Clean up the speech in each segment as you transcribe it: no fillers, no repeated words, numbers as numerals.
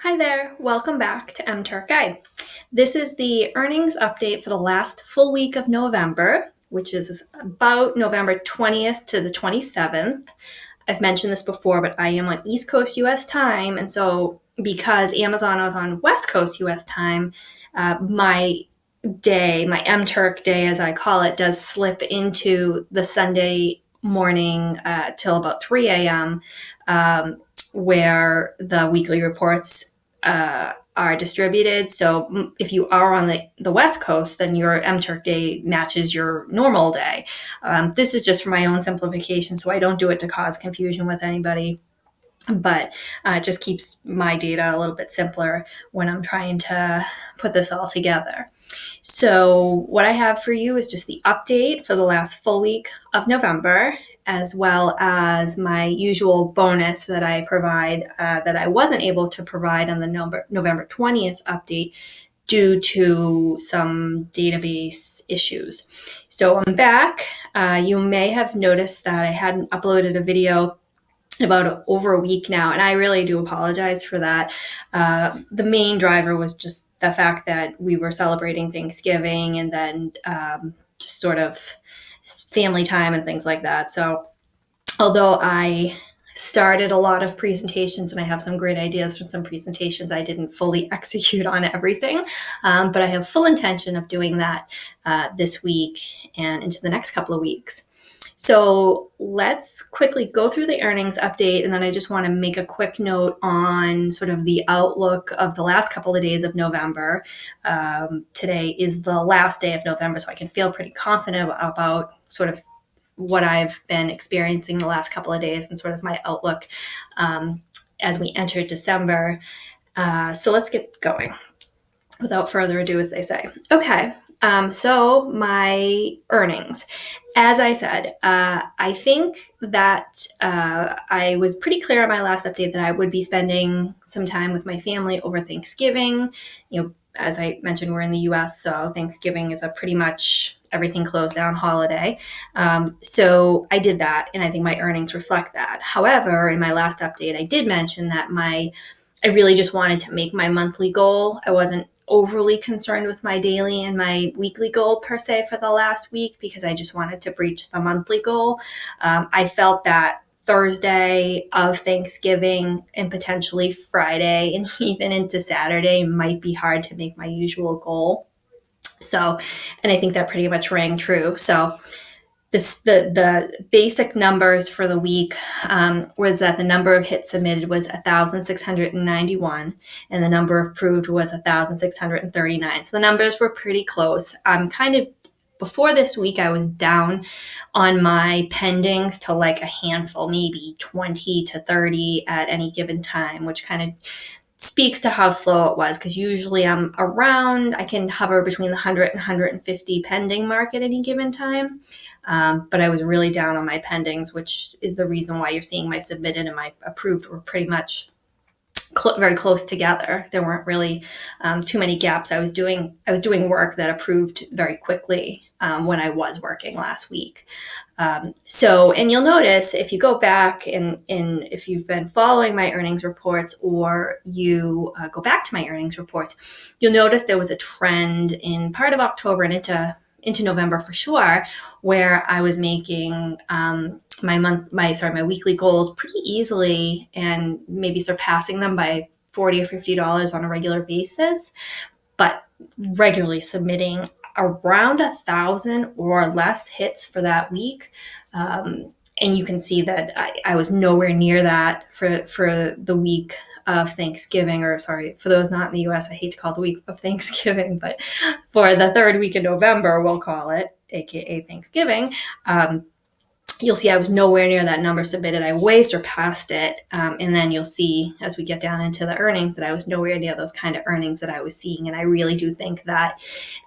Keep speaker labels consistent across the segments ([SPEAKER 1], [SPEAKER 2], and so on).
[SPEAKER 1] Hi there, welcome back to MTurk Guide. This is the earnings update for the last full week of November, which is about November 20th to the 27th. I've mentioned this before, but I am on East Coast US time, and so because Amazon was on West Coast US time, my MTurk day as I call it, does slip into the Sunday morning till about 3 a.m. Where the weekly reports are distributed. So if you are on the West Coast, then your MTurk day matches your normal day. This is just for my own simplification, so I don't do it to cause confusion with anybody. But it just keeps my data a little bit simpler when I'm trying to put this all together. So what I have for you is just the update for the last full week of November, as well as my usual bonus that I provide that I wasn't able to provide on the November 20th update due to some database issues. So I'm back. You may have noticed that I hadn't uploaded a video about over a week now, and I really do apologize for that. The main driver was just the fact that we were celebrating Thanksgiving and then just sort of family time and things like that. So although I started a lot of presentations and I have some great ideas for some presentations, I didn't fully execute on everything, but I have full intention of doing that this week and into the next couple of weeks. So let's quickly go through the earnings update, and then I just want to make a quick note on sort of the outlook of the last couple of days of November. Today is the last day of November, so I can feel pretty confident about sort of what I've been experiencing the last couple of days and sort of my outlook as we enter December. So let's get going. Without further ado, as they say. Okay, so my earnings. As I said, I think that I was pretty clear on my last update that I would be spending some time with my family over Thanksgiving. You know, as I mentioned, we're in the US, so Thanksgiving is a pretty much everything closed down holiday. So I did that, and I think my earnings reflect that. However, in my last update, I did mention that I really just wanted to make my monthly goal. I wasn't overly concerned with my daily and my weekly goal per se for the last week because I just wanted to breach the monthly goal. I felt that Thursday of Thanksgiving and potentially Friday and even into Saturday might be hard to make my usual goal. So, and I think that pretty much rang true. So the basic numbers for the week was that the number of hits submitted was 1,691 and the number approved was 1,639. So the numbers were pretty close. Before this week, I was down on my pendings to like a handful, maybe 20 to 30 at any given time, which kind of speaks to how slow it was, because usually I can hover between the 100 and 150 pending mark at any given time. But I was really down on my pendings, which is the reason why you're seeing my submitted and my approved were pretty much very close together. There weren't really too many gaps. I was doing work that approved very quickly when I was working last week. And you'll notice if you go back and if you've been following my earnings reports or you go back to my earnings reports, you'll notice there was a trend in part of October and into November for sure, where I was making my weekly goals pretty easily and maybe surpassing them by $40 or $50 on a regular basis, but regularly submitting around 1,000 or less hits for that week. And you can see that I was nowhere near that for the week of Thanksgiving, for those not in the US, I hate to call the week of Thanksgiving, but for the third week of November, we'll call it, AKA Thanksgiving. You'll see I was nowhere near that number submitted. I way surpassed it. And then you'll see as we get down into the earnings that I was nowhere near those kind of earnings that I was seeing. And I really do think that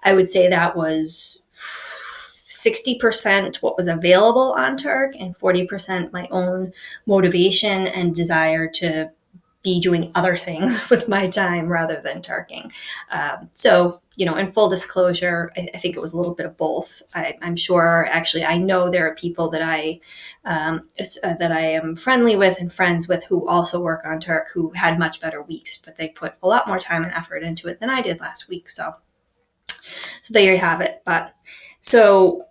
[SPEAKER 1] I would say that was 60% what was available on Turk and 40% my own motivation and desire to be doing other things with my time rather than turking. So, in full disclosure, I think it was a little bit of both. I'm sure, actually, I know there are people that I am friendly with and friends with who also work on Turk who had much better weeks, but they put a lot more time and effort into it than I did last week. So there you have it. But so,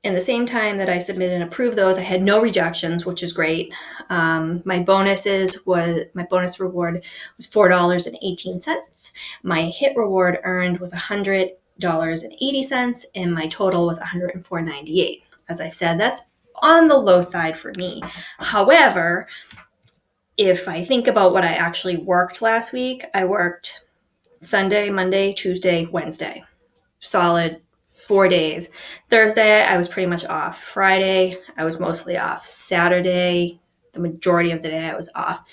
[SPEAKER 1] in the same time that I submitted and approved those, I had no rejections, which is great. My bonus reward was $4.18. My hit reward earned was $100.80, and my total was $104.98. As I've said, that's on the low side for me. However, if I think about what I actually worked last week, I worked Sunday, Monday, Tuesday, Wednesday. Solid 4 days. Thursday, I was pretty much off. Friday, I was mostly off. Saturday, the majority of the day, I was off.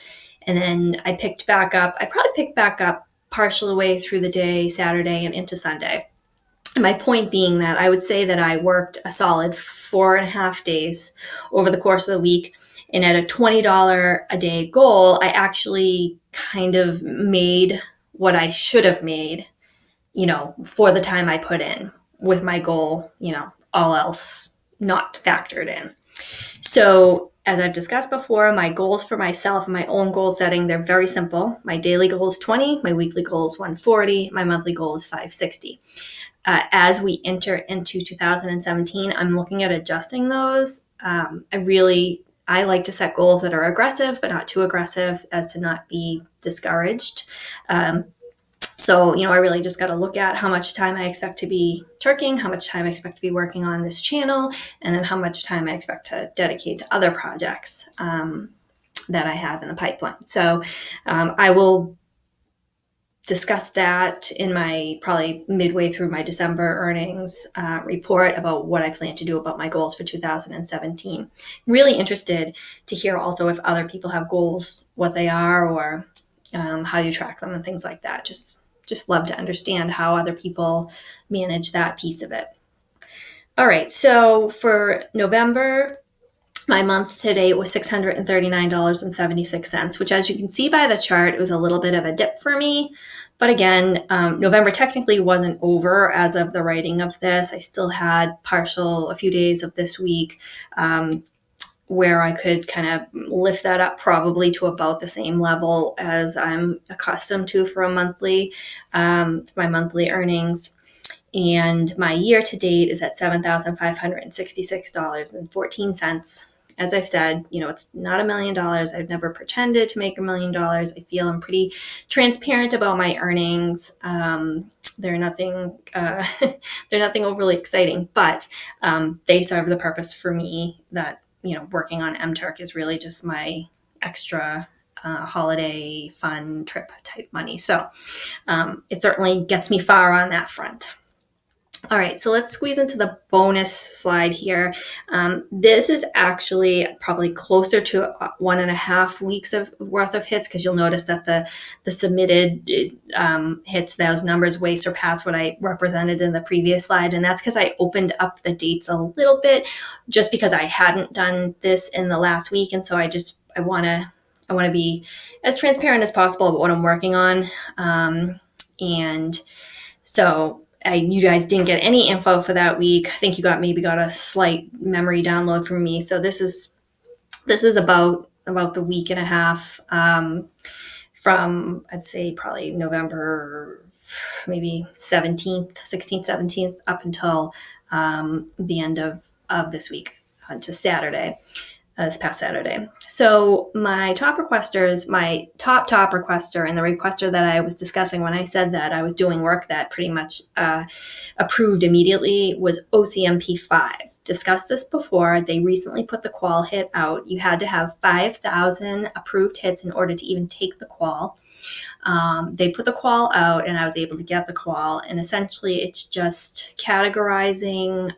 [SPEAKER 1] And then I picked back up. I probably picked back up partial way through the day, Saturday, and into Sunday. And my point being that I would say that I worked a solid 4.5 days over the course of the week. And at a $20 a day goal, I actually kind of made what I should have made, for the time I put in with my goal, all else not factored in. So as I've discussed before, my goals for myself and my own goal setting, they're very simple. My daily goal is 20, my weekly goal is 140, my monthly goal is 560. As we enter into 2017, I'm looking at adjusting those. I like to set goals that are aggressive, but not too aggressive as to not be discouraged. So, I really just got to look at how much time I expect to be turking, how much time I expect to be working on this channel, and then how much time I expect to dedicate to other projects that I have in the pipeline. So I will discuss that in my probably midway through my December earnings report about what I plan to do about my goals for 2017. Really interested to hear also if other people have goals, what they are, or how you track them and things like that. Just love to understand how other people manage that piece of it. All right, so for November, my month to date was $639.76, which, as you can see by the chart, it was a little bit of a dip for me. But again, November technically wasn't over as of the writing of this. I still had a few days of this week where I could kind of lift that up probably to about the same level as I'm accustomed to for my monthly earnings. And my year to date is at $7,566.14. As I've said, it's not $1 million. I've never pretended to make $1 million. I feel I'm pretty transparent about my earnings. They're nothing overly exciting, but they serve the purpose for me that working on MTurk is really just my extra holiday fun trip type money. So it certainly gets me far on that front. All right, so let's squeeze into the bonus slide here. This is actually probably closer to 1.5 weeks worth of hits, because you'll notice that the submitted hits, those numbers way surpass what I represented in the previous slide. And that's because I opened up the dates a little bit just because I hadn't done this in the last week. And so I want to be as transparent as possible about what I'm working on. And so you guys didn't get any info for that week. I think you maybe got a slight memory download from me. So this is about the week and a half from, I'd say, probably November, maybe 16th, 17th, up until the end of this week to Saturday. This past Saturday. So my top requester, and the requester that I was discussing when I said that I was doing work that pretty much approved immediately, was OCMP5. Discussed this before. They recently put the qual hit out. You had to have 5,000 approved hits in order to even take the qual. They put the qual out, and I was able to get the qual. And essentially, it's just categorizing,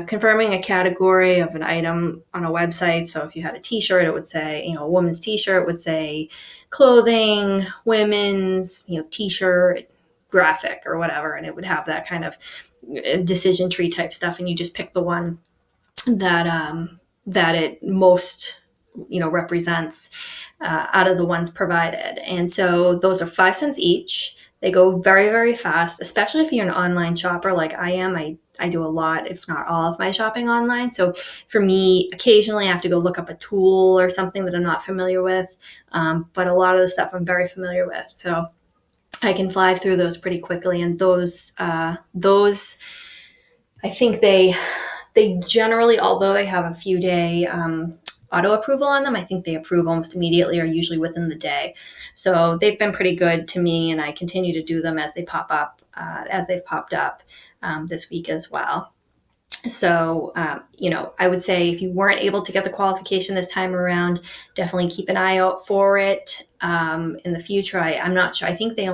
[SPEAKER 1] confirming a category of an item on a website. So if you had a t-shirt, it would say, a woman's t-shirt would say clothing, women's, t-shirt, graphic, or whatever. And it would have that kind of decision tree type stuff. And you just pick the one that it most represents out of the ones provided. And so those are 5 cents each. They go very, very fast, especially if you're an online shopper like I am. I do a lot, if not all of my shopping online. So for me, occasionally I have to go look up a tool or something that I'm not familiar with. But a lot of the stuff I'm very familiar with. So I can fly through those pretty quickly. And those, I think they generally, although they have a few day auto approval on them, I think they approve almost immediately or usually within the day. So they've been pretty good to me, and I continue to do them as they pop up, as they've popped up this week as well. So, I would say if you weren't able to get the qualification this time around, definitely keep an eye out for it in the future. I'm not sure. I think they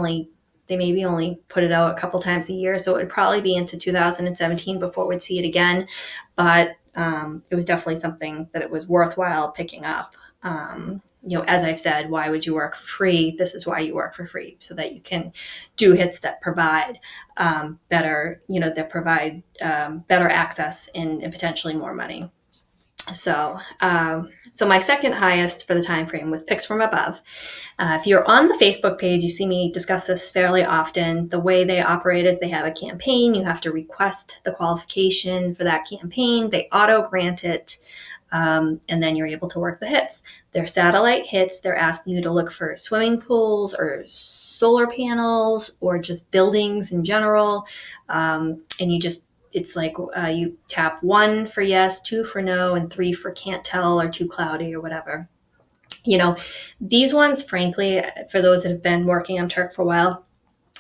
[SPEAKER 1] maybe only put it out a couple times a year, so it would probably be into 2017 before we'd see it again. But it was definitely something that it was worthwhile picking up. As I've said, why would you work for free? This is why you work for free, so that you can do hits that provide better access and potentially more money. So my second highest for the time frame was picks from above. If you're on the Facebook page, you see me discuss this fairly often. The way they operate is they have a campaign. You have to request the qualification for that campaign. They auto grant it. And then you're able to work the hits. They're satellite hits. They're asking you to look for swimming pools or solar panels or just buildings in general. And it's like you tap 1 for yes, 2 for no, and 3 for can't tell or too cloudy or whatever. These ones, frankly, for those that have been working on MTurk for a while,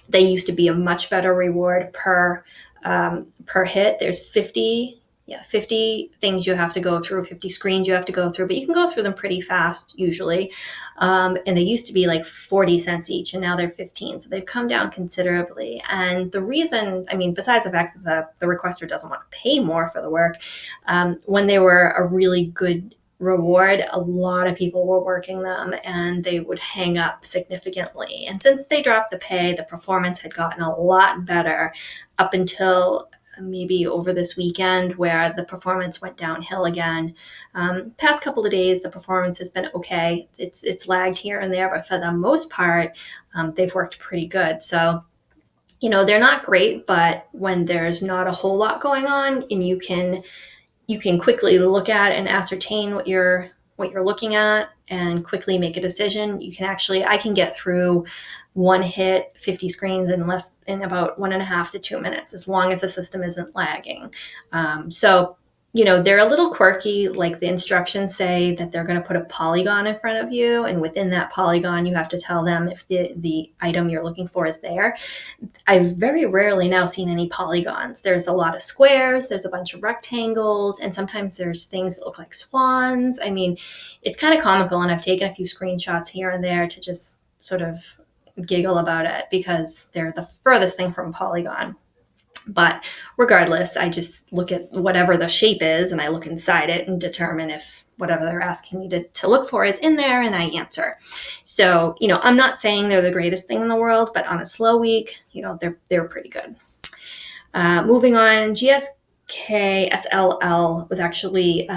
[SPEAKER 1] they used to be a much better reward per hit. There's 50 things you have to go through, 50 screens you have to go through, but you can go through them pretty fast usually. And they used to be like 40 cents each, and now they're 15. So they've come down considerably. And the reason, besides the fact that the requester doesn't want to pay more for the work, when they were a really good reward, a lot of people were working them and they would hang up significantly. And since they dropped the pay, the performance had gotten a lot better up until maybe over this weekend, where the performance went downhill again. Past couple of days, the performance has been okay. It's lagged here and there, but for the most part, they've worked pretty good. So, they're not great, but when there's not a whole lot going on, and you can quickly look at and ascertain what you're looking at and quickly make a decision. I can get through one hit, 50 screens in about 1.5 to 2 minutes, as long as the system isn't lagging. So they're a little quirky. Like the instructions say that they're going to put a polygon in front of you, and within that polygon, you have to tell them if the item you're looking for is there. I've very rarely now seen any polygons. There's a lot of squares, there's a bunch of rectangles, and sometimes there's things that look like swans. It's kind of comical, and I've taken a few screenshots here and there to just sort of giggle about it, because they're the furthest thing from a polygon. But regardless, I just look at whatever the shape is and I look inside it and determine if whatever they're asking me to look for is in there, and I answer. So, I'm not saying they're the greatest thing in the world, but on a slow week, they're pretty good. Moving on, GSK SLL was actually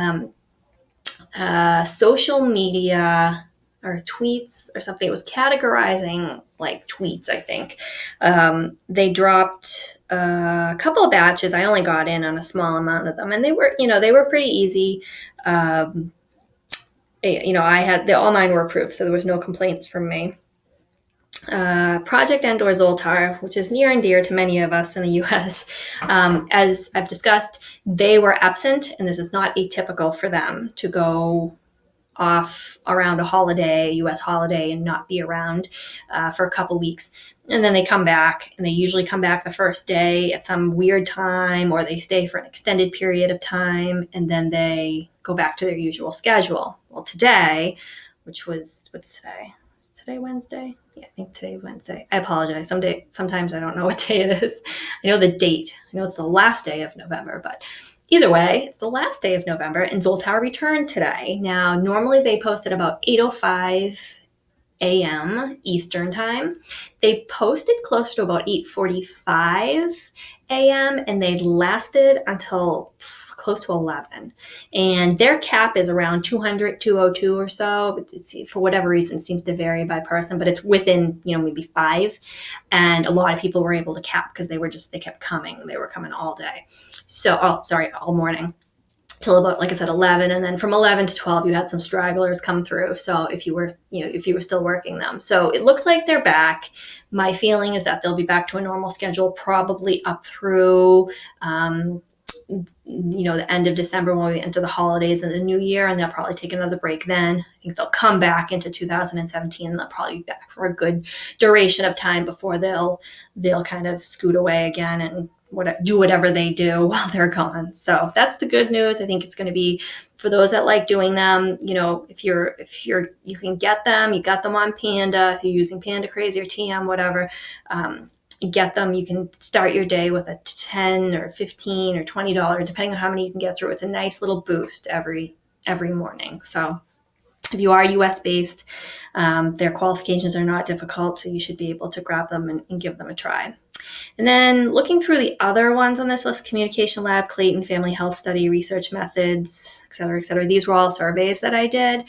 [SPEAKER 1] social media or tweets or something. It was categorizing like tweets, I think. They dropped a couple of batches. I only got in on a small amount of them, and they were pretty easy. All mine were approved, so there was no complaints from me. Project Endor Zoltar, which is near and dear to many of us in the US, as I've discussed, they were absent, and this is not atypical for them to go off around a holiday, US holiday, and not be around for a couple weeks. And then they come back, and they usually come back the first day at some weird time, or they stay for an extended period of time, and then they go back to their usual schedule. Well, today, what's today? Is today Wednesday? Yeah, I think today's Wednesday. I apologize. Sometimes I don't know what day it is. I know the date. I know it's the last day of November, but either way, it's the last day of November, and Zoltar returned today. Now, normally they post at about 8:05 a.m. Eastern time. They posted closer to about 8:45 a.m., and they lasted until close to 11. And their cap is around 200, 202 or so. For whatever reason, it seems to vary by person, but it's within, maybe 5. And a lot of people were able to cap because they kept coming. They were coming all day. So, all morning till about, like I said, 11. And then from 11 to 12, you had some stragglers come through. So if you were still working them. So it looks like they're back. My feeling is that they'll be back to a normal schedule, probably up through, the end of December when we enter the holidays and the new year, and they'll probably take another break then. I think they'll come back into 2017, and they'll probably be back for a good duration of time before they'll kind of scoot away again and do whatever they do while they're gone. So that's the good news. I think it's going to be for those that like doing them. If you can get them, you got them on Panda. If you're using Panda Crazy or TM, whatever, get them. You can start your day with a $10 or $15 or $20, depending on how many you can get through. It's a nice little boost every morning. So if you are US based, their qualifications are not difficult, so you should be able to grab them and give them a try. And then looking through the other ones on this list, Communication Lab, Clayton, Family Health Study, Research Methods, et cetera, et cetera. These were all surveys that I did.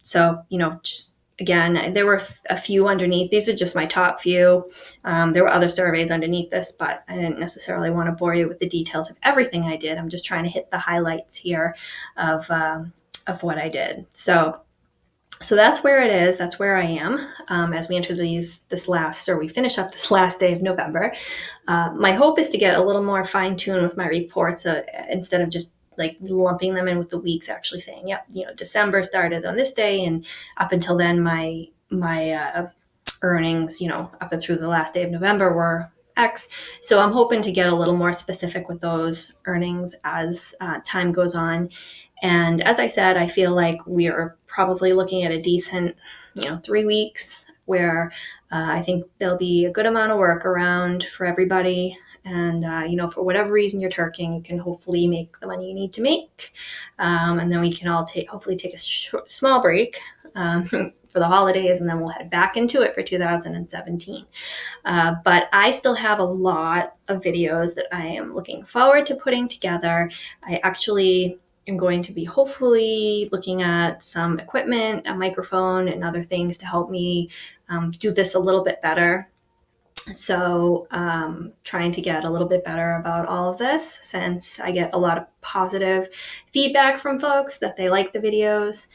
[SPEAKER 1] Just again, there were a few underneath. These are just my top few. There were other surveys underneath this, but I didn't necessarily want to bore you with the details of everything I did. I'm just trying to hit the highlights here of what I did. So that's where it is. That's where I am as we enter we finish up this last day of November. My hope is to get a little more fine-tuned with my reports instead of just like lumping them in with the weeks, actually saying, yep, December started on this day, and up until then, my earnings, up and through the last day of November were X. So I'm hoping to get a little more specific with those earnings as time goes on. And as I said, I feel like we are probably looking at a decent, 3 weeks where I think there'll be a good amount of work around for everybody. And, for whatever reason you're turking, you can hopefully make the money you need to make. And then we can all hopefully take a small break for the holidays, and then we'll head back into it for 2017. But I still have a lot of videos that I am looking forward to putting together. I actually am going to be hopefully looking at some equipment, a microphone, and other things to help me do this a little bit better. So trying to get a little bit better about all of this, since I get a lot of positive feedback from folks that they like the videos.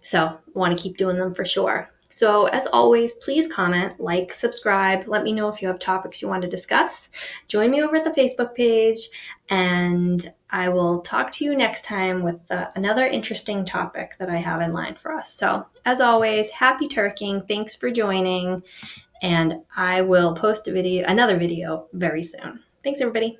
[SPEAKER 1] So want to keep doing them for sure. So as always, please comment, like, subscribe. Let me know if you have topics you want to discuss. Join me over at the Facebook page, and I will talk to you next time with another interesting topic that I have in line for us. So as always, happy turking. Thanks for joining, and I will post another video very soon. Thanks, everybody.